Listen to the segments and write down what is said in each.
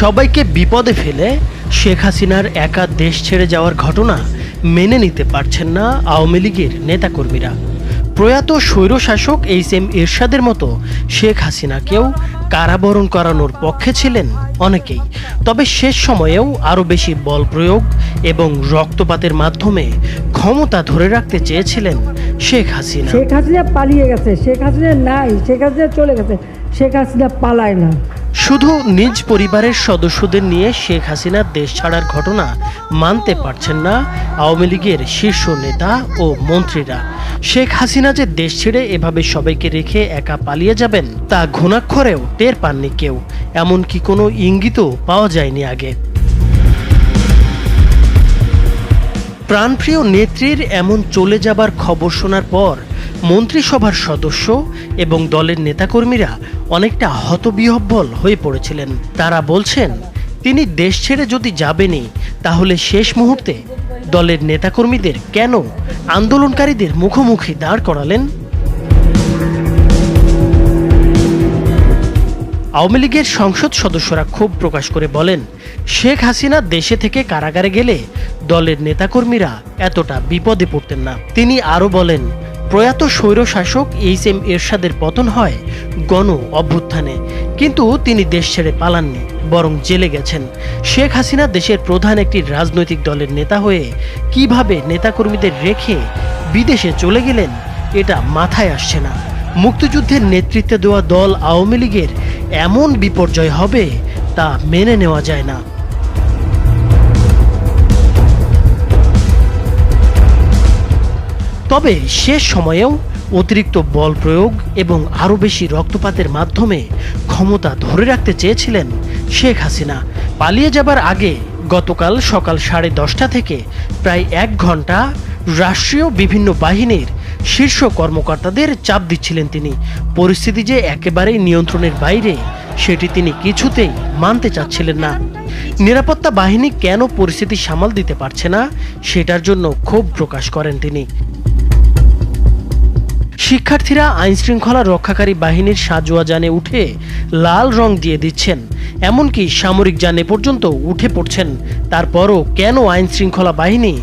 সবাইকে বিপদে ফেলে শেখ হাসিনার একা দেশ ছেড়ে যাওয়ার ঘটনা মেনে নিতে পারছেন না আওয়ামী লীগের নেতাকর্মীরা। প্রয়াত স্বৈরশাসক এইচ.এম. এরশাদের মতো শেখ হাসিনাকেও কারাবরণ করানোর পক্ষে ছিলেন অনেকেই। তবে শেষ সময়েও আরও বেশি বল প্রয়োগ এবং রক্তপাতের মাধ্যমে ক্ষমতা ধরে রাখতে চেয়েছিলেন শেখ হাসিনা। শেখ হাসিনা পালিয়ে গেছে, শেখ হাসিনা নাই, শেখ হাসিনা চলে গেছে, শেখ হাসিনা পালায় না। শুধু নিজ পরিবারের সদস্যদের নিয়ে শেখ হাসিনা দেশ ছাড়ার ঘটনা মানতে পারছেন না আওয়ামী লীগের শীর্ষ নেতা ও মন্ত্রীরা। শেখ হাসিনা যে দেশ ছেড়ে এভাবে সবাইকে রেখে একা পালিয়ে যাবেন তা ঘুণাক্ষরেও টের পাননি কেউ, এমনকি কোনো ইঙ্গিতও পাওয়া যায়নি আগে। প্রাণপ্রিয় নেত্রীর এমন চলে যাবার খবর শোনার পর মন্ত্রিসভার সদস্য এবং দলের নেতাকর্মীরা অনেকটা হতবিহ্বল হয়ে পড়েছিলেন। তারা বলছেন, তিনি দেশ ছেড়ে যদি যাবেনই তাহলে শেষ মুহূর্তে দলের নেতাকর্মীদের কেন আন্দোলনকারীদের মুখোমুখি দাঁড় করালেন? আওয়ামী লীগের সংসদ সদস্যরা ক্ষোভ প্রকাশ করে বলেন, শেখ হাসিনা দেশে থেকে কারাগারে গেলে দলের নেতাকর্মীরা এতটা বিপদে পড়তেন না। তিনি আরও বলেন, প্রয়াত স্বৈরশাসক এইচ.এম. এরশাদের পতন হয় গণ অভ্যুত্থানে, কিন্তু তিনি দেশ ছেড়ে পালাননি, বরং জেলে গেছেন। শেখ হাসিনা দেশের প্রধান একটি রাজনৈতিক দলের নেতা হয়ে কিভাবে নেতাকর্মীদের রেখে বিদেশে চলে গেলেন এটা মাথায় আসছে না। মুক্তিযুদ্ধের নেতৃত্বে দেওয়া দল আওয়ামী লীগের এমন বিপর্যয় হবে তা মেনে নেওয়া যায় না। তবে শেষ সময়েও অতিরিক্ত বল প্রয়োগ এবং আরও বেশি রক্তপাতের মাধ্যমে ক্ষমতা ধরে রাখতে চেয়েছিলেন শেখ হাসিনা। পালিয়ে যাবার আগে গতকাল সকাল 10:30 থেকে প্রায় 1 ঘন্টা রাষ্ট্রীয় বিভিন্ন বাহিনীর শীর্ষ কর্মকর্তাদের চাপ দিচ্ছিলেন তিনি। পরিস্থিতি যে একেবারেই নিয়ন্ত্রণের বাইরে সেটি তিনি কিছুতেই মানতে চাচ্ছিলেন না। নিরাপত্তা বাহিনী কেন পরিস্থিতি সামাল দিতে পারছে না সেটার জন্য ক্ষোভ প্রকাশ করেন তিনি। শিক্ষার্থীরা আইনশৃঙ্খলা রক্ষাকারী বাহিনীর সাজোয়া যানে উঠে লাল রং দিয়ে দিচ্ছেন, এমনকি সামরিক যানে পর্যন্ত উঠে পড়ছেন। তারপরও কেন আইনশৃঙ্খলা বাহিনী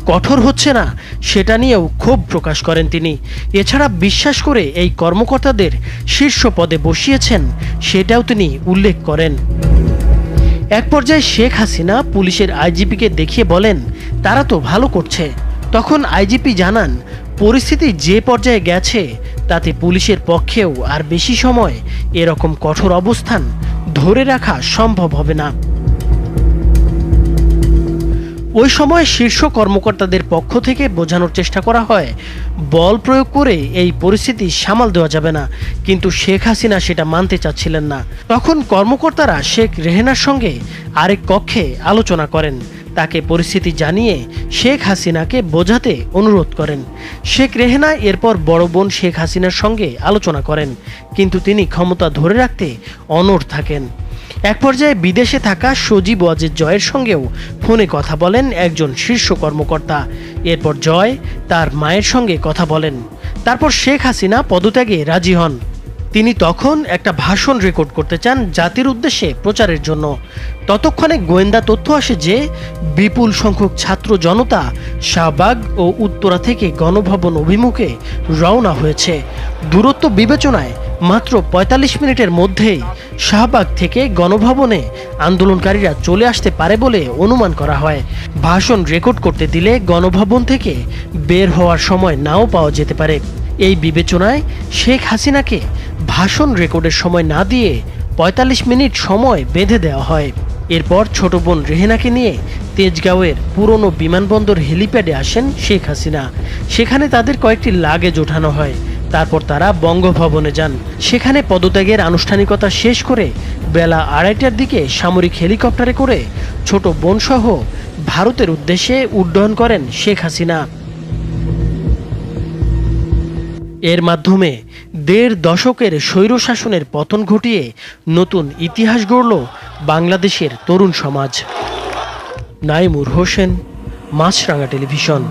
কঠোর হচ্ছে না সেটা নিয়েও ক্ষোভ প্রকাশ করেন তিনি। এছাড়া বিশ্বাস করে এই কর্মকর্তাদের শীর্ষ পদে বসিয়েছেন সেটাও তিনি উল্লেখ করেন। এক পর্যায়ে শেখ হাসিনা পুলিশের আইজিপিকে দেখিয়ে বলেন, তারা তো ভালো করছে। তখন আইজিপি জানান, পরিস্থিতি যে পর্যায়ে গেছে তাতে পুলিশের পক্ষেও আর বেশি সময় এরকম কঠোর অবস্থান ধরে রাখা সম্ভব হবে না। ওই সময় শীর্ষ কর্মকর্তাদের পক্ষ থেকে বোঝানোর চেষ্টা করা হয়, বল প্রয়োগ করে এই পরিস্থিতি সামাল দেওয়া যাবে না, কিন্তু শেখ হাসিনা সেটা মানতে চাচ্ছিলেন না। তখন কর্মকর্তারা শেখ রেহেনার সঙ্গে আরেক কক্ষে আলোচনা করেন। তাকে পরিস্থিতি জানিয়ে শেখ হাসিনাকে বোঝাতে অনুরোধ করেন। শেখ রেহেনা এরপর বড় বোন শেখ হাসিনার সঙ্গে আলোচনা করেন, কিন্তু তিনি ক্ষমতা ধরে রাখতে অনড় থাকেন। এক পর্যায়ে বিদেশে থাকা সজীব ওয়াজেদ জয়ের সঙ্গেও ফোনে কথা বলেন একজন শীর্ষ কর্মকর্তা। এরপর জয় তার মায়ের সঙ্গে কথা বলেন। তারপর শেখ হাসিনা পদত্যাগে রাজি হন। তিনি তখন একটা ভাষণ রেকর্ড করতে চান জাতির উদ্দেশ্যে প্রচারের জন্য। ততক্ষণে গোয়েন্দা তথ্য আসে যে বিপুল সংখ্যক ছাত্র জনতা শাহবাগ ও উত্তরা থেকে গণভবন অভিমুখে রওনা হয়েছে। দূরত্ব বিবেচনায় মাত্র 45 মিনিটের মধ্যেই শাহবাগ থেকে গণভবনে আন্দোলনকারীরা চলে আসতে পারে বলে অনুমান করা হয়। ভাষণ রেকর্ড করতে দিলে গণভবন থেকে বের হওয়ার সময় নাও পাওয়া যেতে পারে। এই বিবেচনায় শেখ হাসিনাকে ভাষণ রেকর্ডের সময় না দিয়ে 45 মিনিট সময় বেঁধে দেওয়া হয়। এরপর ছোট বোন রেহেনাকে নিয়ে তেজগাঁওয়ের পুরনো বিমানবন্দর হেলিপ্যাডে আসেন শেখ হাসিনা। সেখানে তাদের কয়েকটি লাগেজ ওঠানো হয়। তারপর তারা বঙ্গভবনে যান। সেখানে পদত্যাগের আনুষ্ঠানিকতা শেষ করে বেলা 2:30টার দিকে সামরিক হেলিকপ্টারে করে ছোট বোনসহ ভারতের উদ্দেশ্যে উড্ডয়ন করেন শেখ হাসিনা। এর মাধ্যমে 1.5 দশকের স্বৈরশাসনের পতন ঘটিয়ে নতুন ইতিহাস গড়ল বাংলাদেশের তরুণ সমাজ। নাইমুর হোসেন, মাছরাঙা টেলিভিশন।